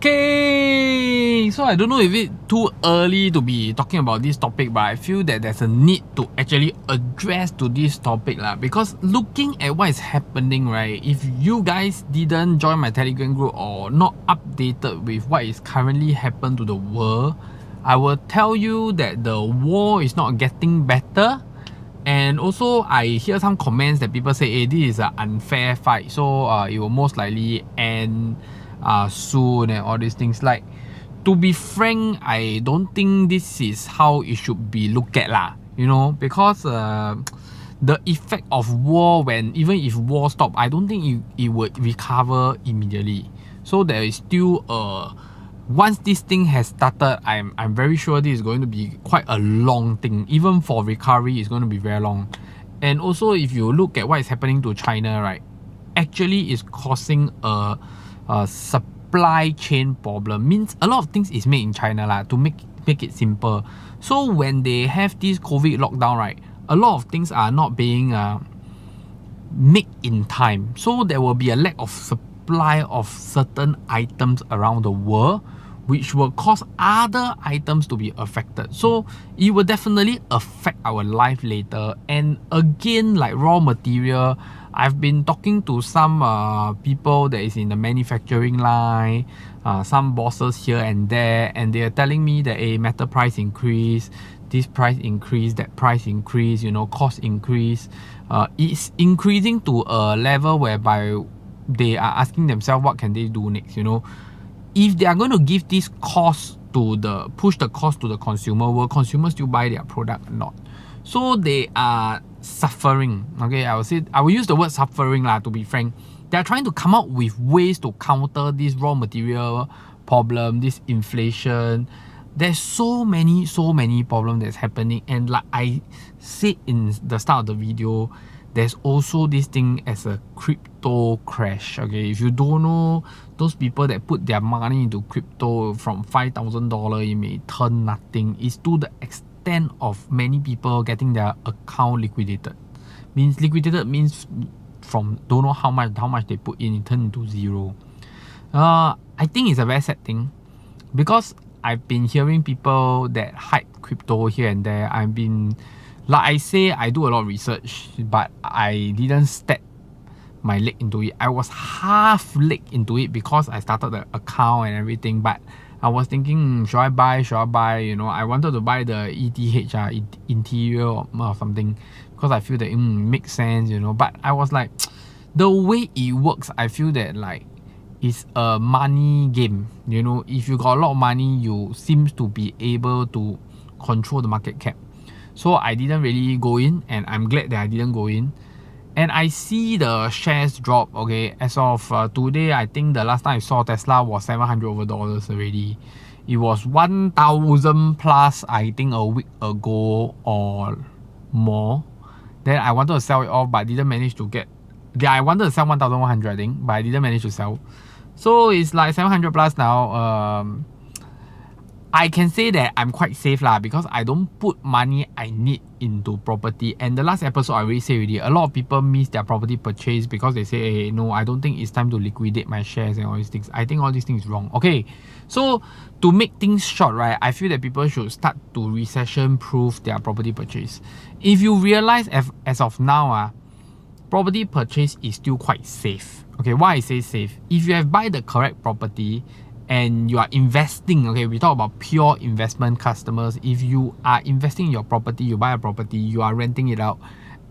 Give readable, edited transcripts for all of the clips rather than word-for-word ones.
Okay, so I don't know if it's too early to be talking about this topic, but I feel that there's a need to actually address to this topic lah. Because looking at what is happening, right, if you guys didn't join my Telegram group or not updated with what is currently happening to the world, I will tell you that the war is not getting better. And also, I hear some comments that people say, hey, this is an unfair fight, so it will most likely end soon and all these things. Like, to be frank, I don't think this is how it should be looked at lah, you know, because the effect of war, when even if war stop, I don't think it would recover immediately. So there is still once this thing has started, I'm very sure this is going to be quite a long thing. Even for recovery, it's going to be very long. And also, if you look at what is happening to China, right, actually is causing a supply chain problem. Means a lot of things is made in China lah, to make it simple. So when they have this COVID lockdown, right, a lot of things are not being made in time. So there will be a lack of supply of certain items around the world, which will cause other items to be affected. So it will definitely affect our life later. And again, like raw material, I've been talking to some people that is in the manufacturing line, some bosses here and there, and they are telling me that a metal price increase, this price increase, that price increase, you know, cost increase. It's increasing to a level whereby they are asking themselves what can they do next, you know. If they are going to give this cost to push the cost to the consumer, will consumers still buy their product or not? So they are suffering. Okay, I will use the word suffering lah, to be frank. They are trying to come up with ways to counter this raw material problem, this inflation. There's so many problems that's happening, and like I said in the start of the video, there's also this thing as a crypto crash. Okay, if you don't know, those people that put their money into crypto from $5,000, it may turn nothing. It's to the extent of many people getting their account liquidated. Liquidated means from don't know how much they put in, it turned into zero. I think it's a very sad thing, because I've been hearing people that hype crypto here and there. Like I say, I do a lot of research, but I didn't step my leg into it. I was half leg into it because I started the account and everything, but I was thinking, should I buy, you know. I wanted to buy the ETH, interior or something, because I feel that it makes sense, you know. But I was like, the way it works, I feel that like it's a money game, you know. If you got a lot of money, you seems to be able to control the market cap. So I didn't really go in, and I'm glad that I didn't go in. And I see the shares drop. Okay, as of today, I think the last time I saw Tesla was $700 already. It was 1,000 plus, I think, a week ago or more. Then I wanted to sell it off, but didn't manage to get. Yeah, I wanted to sell 1,100, I think, but I didn't manage to sell. So it's like 700 plus now. I can say that I'm quite safe lah, because I don't put money I need into property. And the last episode I already said already, a lot of people miss their property purchase because they say, hey, no, I don't think it's time to liquidate my shares and all these things. I think all these things is wrong. Okay, so to make things short, right, I feel that people should start to recession proof their property purchase. If you realize as of now, property purchase is still quite safe. Okay, why I say safe? If you have buy the correct property and you are investing, okay, we talk about pure investment customers. If you are investing in your property, you buy a property, you are renting it out.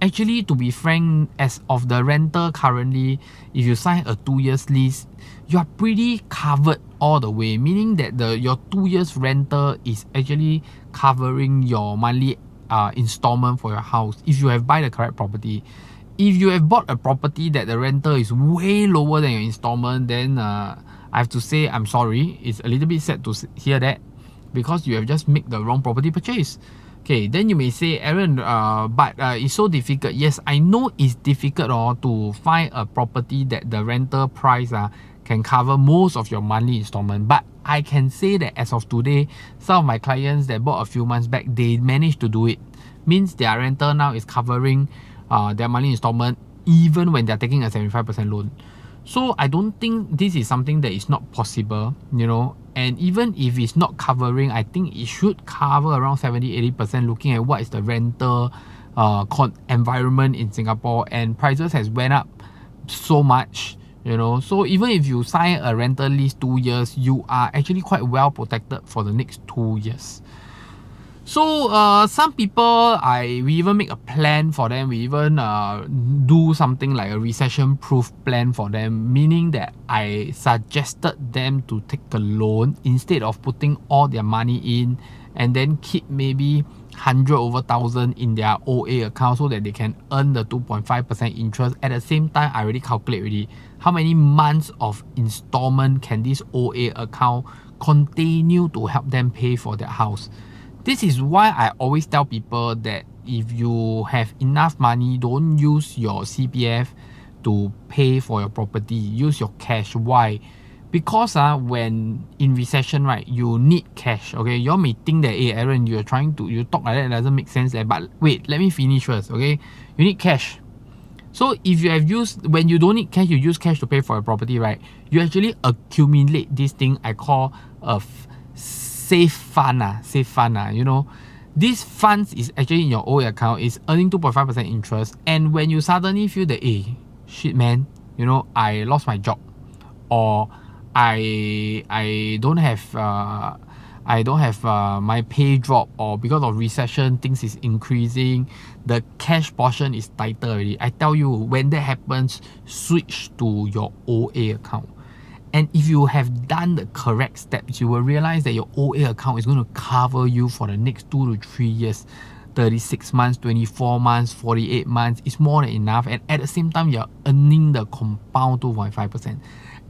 Actually, to be frank, as of the renter currently, if you sign a 2 years lease, you are pretty covered all the way. Meaning that your 2 years rental is actually covering your monthly installment for your house if you have buy the correct property. If you have bought a property that the rental is way lower than your installment, then I have to say I'm sorry. It's a little bit sad to hear that, because you have just made the wrong property purchase. Okay, then you may say, Aaron, but it's so difficult. Yes, I know it's difficult to find a property that the rental price can cover most of your monthly installment. But I can say that as of today, some of my clients that bought a few months back, they managed to do it. Means their rental now is covering their monthly installment even when they're taking a 75% loan. So I don't think this is something that is not possible, you know. And even if it's not covering, I think it should cover around 70-80% looking at what is the rental environment in Singapore, and prices has went up so much, you know. So even if you sign a rental lease 2 years, you are actually quite well protected for the next 2 years. So some people, we even make a plan for them. We even do something like a recession-proof plan for them, meaning that I suggested them to take a loan instead of putting all their money in and then keep maybe 100 over 1,000 in their OA account so that they can earn the 2.5% interest. At the same time, I already calculate already how many months of installment can this OA account continue to help them pay for their house. This is why I always tell people that if you have enough money, don't use your CPF to pay for your property. Use your cash. Why? Because when in recession, right, you need cash. Okay, you all may think that, hey Aaron, you talk like that, it doesn't make sense. But wait, let me finish first. Okay, you need cash. So if you have when you don't need cash, you use cash to pay for your property, right? You actually accumulate this thing I call a safe fund, you know. This funds is actually in your OA account, is earning 2.5% interest, and when you suddenly feel that, hey, shit man, you know, I lost my job, or I don't have my pay drop, or because of recession things is increasing, the cash portion is tighter already. I tell you, when that happens, switch to your OA account. And if you have done the correct steps, you will realize that your OA account is going to cover you for the next 2 to 3 years. 36 months, 24 months, 48 months is more than enough. And at the same time, you're earning the compound 2.5%.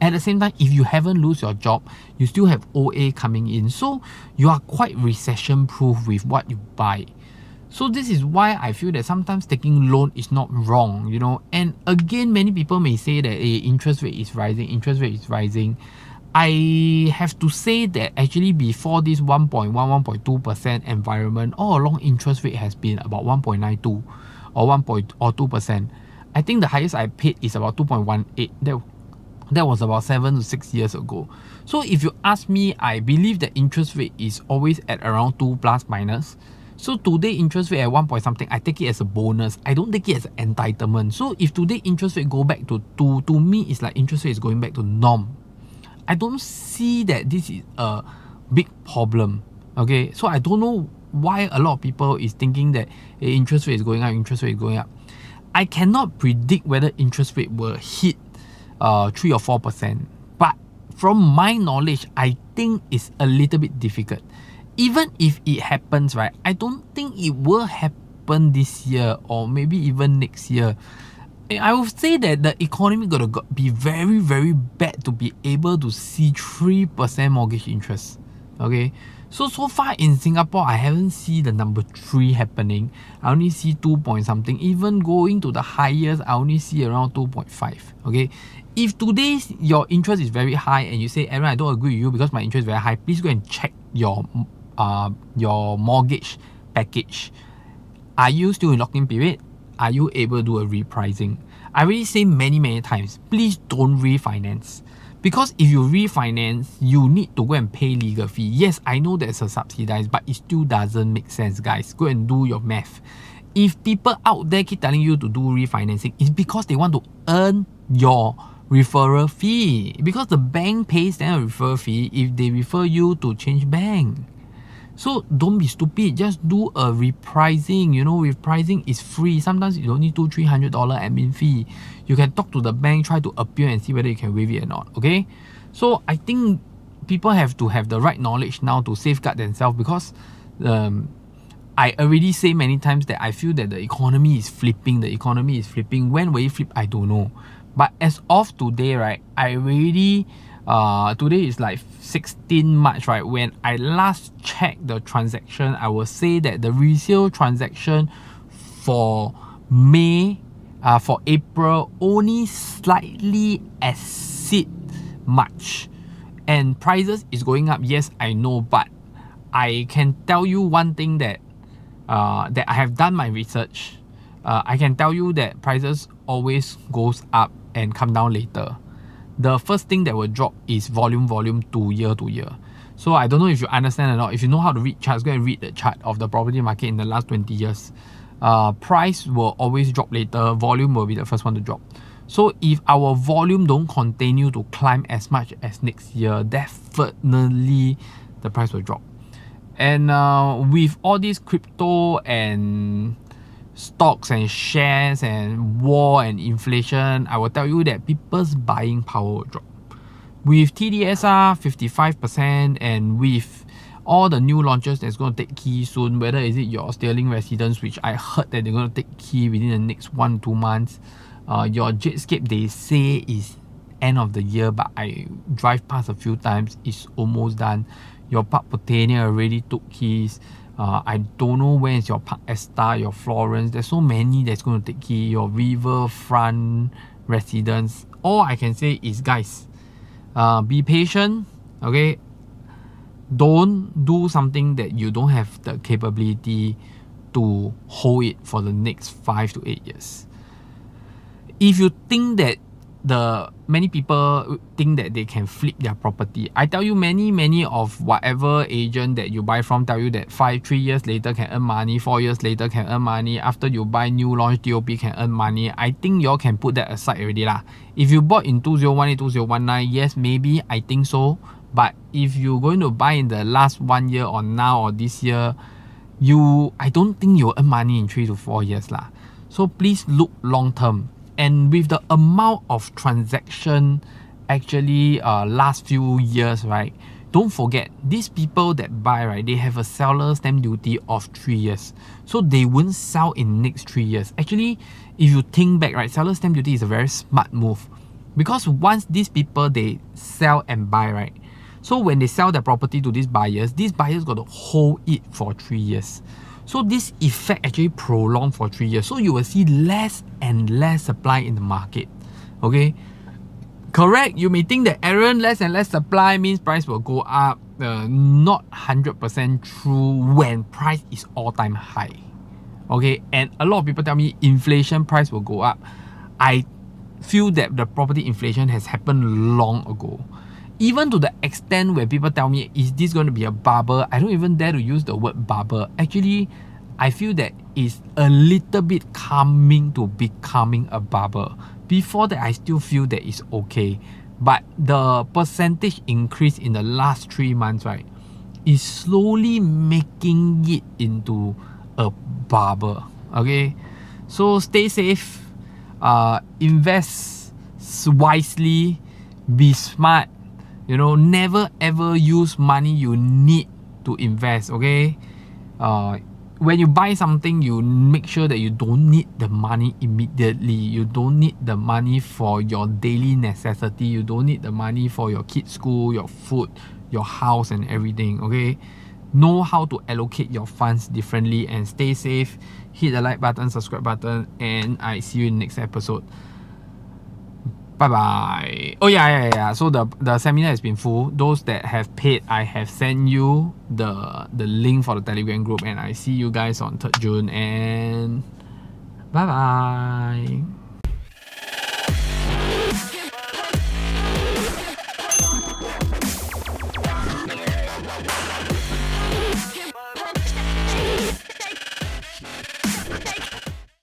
At the same time, if you haven't lose your job, you still have OA coming in. So you are quite recession proof with what you buy. So this is why I feel that sometimes taking loan is not wrong, you know. And again, many people may say that interest rate is rising. I have to say that actually before this 1.1, 1.2% environment, all along interest rate has been about 1.92 or 2%. I think the highest I paid is about 2.18. That was about 7 to 6 years ago. So if you ask me, I believe that interest rate is always at around 2 plus minus. So today interest rate at 1 point something, I take it as a bonus. I don't take it as an entitlement. So if today interest rate go back to 2, to me it's like interest rate is going back to norm. I don't see that this is a big problem. Okay, so I don't know why a lot of people is thinking that interest rate is going up. I cannot predict whether interest rate will hit 3 or 4%. But from my knowledge, I think it's a little bit difficult. Even if it happens, right, I don't think it will happen this year or maybe even next year. I would say that the economy gotta be very, very bad to be able to see 3% mortgage interest. Okay, so far in Singapore, I haven't seen the number 3 happening. I only see 2 point something. Even going to the highest, I only see around 2.5. Okay, if today your interest is very high and you say, Aaron, I don't agree with you because my interest is very high, please go and check your mortgage package. Are you still in lock-in period? Are you able to do a repricing? I already say many times, please don't refinance. Because if you refinance, you need to go and pay legal fee. Yes, I know that's a subsidized, but it still doesn't make sense, guys. Go and do your math. If people out there keep telling you to do refinancing, it's because they want to earn your referral fee. Because the bank pays them a referral fee if they refer you to change bank. So don't be stupid, just do a repricing. You know, repricing is free. Sometimes you don't need $200-300 admin fee. You can talk to the bank, try to appeal and see whether you can waive it or not. Okay, so I think people have to have the right knowledge now to safeguard themselves, because I already say many times that I feel that the economy is flipping. When will it flip? I don't know. But as of today, right, I already today is like 16 March, right? When I last checked the transaction, I will say that the resale transaction for April only slightly exceed March, and prices is going up. Yes, I know, but I can tell you one thing that I have done my research. I can tell you that prices always goes up and come down later. the first thing that will drop is volume to year. So I don't know if you understand or not. If you know how to read charts, go and read the chart of the property market in the last 20 years. Price will always drop later, volume will be the first one to drop. So if our volume don't continue to climb as much as next year, definitely the price will drop. And with all these crypto and stocks and shares and war and inflation, I will tell you that people's buying power will drop. With TDSR 55% and with all the new launches that's going to take key soon, whether is it your Sterling Residence, which I heard that they're going to take key within the next 1-2 months. Your Jetscape, they say is end of the year, but I drive past a few times, it's almost done. Your Park Botania already took keys. I don't know when is your Park Esta, your Florence. There's so many that's going to take key. Your Riverfront Residence. All I can say is, guys, be patient, okay? Don't do something that you don't have the capability to hold it for the next 5 to 8 years. If you think that many people think that they can flip their property, I tell you, many of whatever agent that you buy from tell you that 3 years later can earn money, 4 years later can earn money, after you buy new launch DOP can earn money. I think you all can put that aside already lah. If you bought in 2018, 2019, yes, maybe, I think so. But if you're going to buy in the last 1 year or now or this year, I don't think you'll earn money in 3 to 4 years lah. So please look long term. And with the amount of transaction actually last few years, right? Don't forget, these people that buy, right, they have a seller stamp duty of 3 years. So they won't sell in next 3 years. Actually, if you think back, right, seller stamp duty is a very smart move. Because once these people, they sell and buy, right? So when they sell their property to these buyers got to hold it for 3 years. So this effect actually prolonged for 3 years. So you will see less and less supply in the market. Okay? Correct? You may think that, Aaron, less and less supply means price will go up. Not 100% true when price is all-time high. Okay? And a lot of people tell me inflation price will go up. I feel that the property inflation has happened long ago. Even to the extent where people tell me, is this going to be a bubble? I don't even dare to use the word bubble. Actually, I feel that it's a little bit coming to becoming a bubble. Before that, I still feel that it's okay. But the percentage increase in the last 3 months, right, is slowly making it into a bubble. Okay? So stay safe. Invest wisely. Be smart. You know, never ever use money you need to invest, okay? When you buy something, you make sure that you don't need the money immediately. You don't need the money for your daily necessity. You don't need the money for your kids' school, your food, your house and everything, okay? Know how to allocate your funds differently and stay safe. Hit the like button, subscribe button, and I see you in the next episode. Bye-bye. Oh yeah. So the seminar has been full. Those that have paid, I have sent you the link for the Telegram group, and I see you guys on 3rd June, and bye-bye.